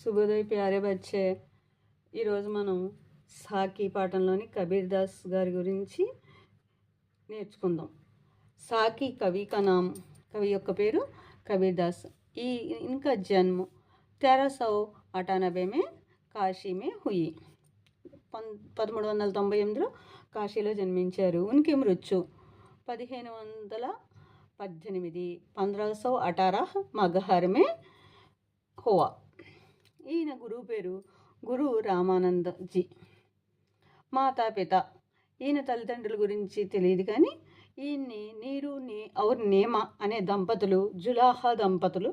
శుభోదయ్ ప్యారే బచ్చే. ఈరోజు మనం సాకి పాఠంలోని కబీర్ దాస్ గారి గురించి నేర్చుకుందాం. సాకి కవి కా నామ్, కవి యొక్క పేరు కబీర్ దాస్. ఈ ఇన్కా జన్మ 1398 में కాశీ మే హుయి. 1398లో కాశీలో జన్మించారు. ఉనికి మృత్యు 1518 1518 మగహర్ మే హువా. ఈయన గురువు పేరు గురు రామానంద జీ. మాతాపిత, ఈయన తల్లిదండ్రుల గురించి తెలియదు కానీ ఈయన్ని నీరు ఔర్ నేమ అనే దంపతులు, జులాహా దంపతులు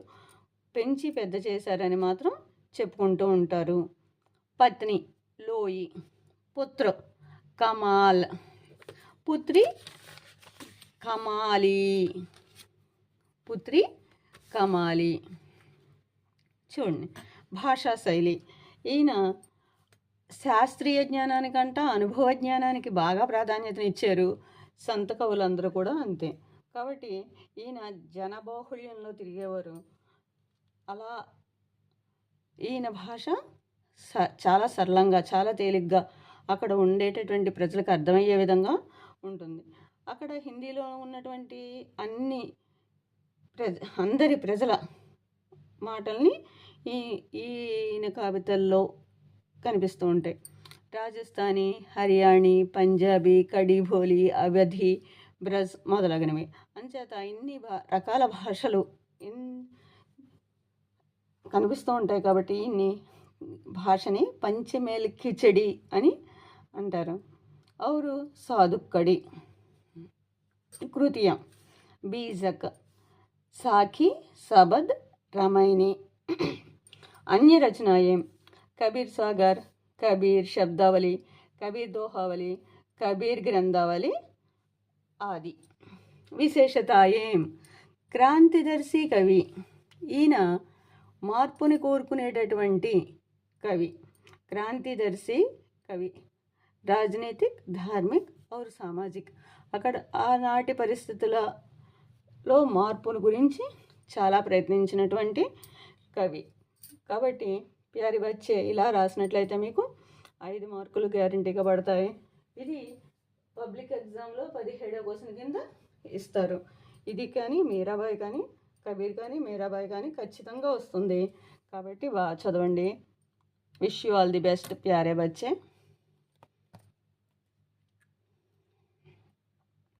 పెంచి పెద్ద చేశారని మాత్రం చెప్పుకుంటూ ఉంటారు. పత్ని లోయి, పుత్ర కమాల్, పుత్రి కమాలి, పుత్రి కమాలి. చూడండి భాషా శైలి. ఈయన శాస్త్రీయ జ్ఞానానికంట అనుభవ జ్ఞానానికి బాగా ప్రాధాన్యతనిచ్చారు. సంత కవులందరూ కూడా అంతే. కాబట్టి ఈయన జనబాహుళ్యంలో తిరిగేవారు. అలా ఈయన భాష చాలా సరళంగా, చాలా తేలిగ్గా అక్కడ ఉండేటటువంటి ప్రజలకు అర్థమయ్యే విధంగా ఉంటుంది. అక్కడ హిందీలో ఉన్నటువంటి అందరి ప్రజల మాటల్ని ఈయన కవితల్లో కనిపిస్తూ ఉంటాయి. రాజస్థానీ, హర్యాణీ, పంజాబీ, కడీభోలి, అవధి, బ్రజ్ మొదలగునవి. అంచేత ఇన్ని రకాల భాషలు కనిపిస్తూ ఉంటాయి. కాబట్టి ఇన్ని భాషని పంచమేల్ కిచడి అని అంటారు. ఔరు సాదుక్కడి కృతియం బీజక్ సాఖీ सबद रामायणी. अन्य रचनाएं कबीर सागर, कबीर शब्दावली, कबीर दोहावली, कबीर ग्रंथावली आदि. విశేషతాయేం క్రాంతిదర్శి కవి. ఈయన మార్పుని కోరుకునేటటువంటి కవి. క్రాంతిదర్శి కవి. రాజనైతిక్, ధార్మిక్ ఔర్ సామాజిక్. అక్కడ ఆనాటి పరిస్థితులలో మార్పుల గురించి చాలా ప్రయత్నించినటువంటి కవి. కాబట్టి ప్యారీ బచ్చే ఇలా రాసినట్లయితే మీకు 5 మార్కులు గ్యారంటీగా పడతాయి. ఇది పబ్లిక్ ఎగ్జామ్లో 17వ క్వశ్చన్ కింద ఇస్తారు. ఇది కానీ మీరాబాయి కానీ కబీర్ కానీ మీరాబాయి కానీ ఖచ్చితంగా వస్తుంది. కాబట్టి బాగా చదవండి. Wish you all the best ప్యారే బచ్చే.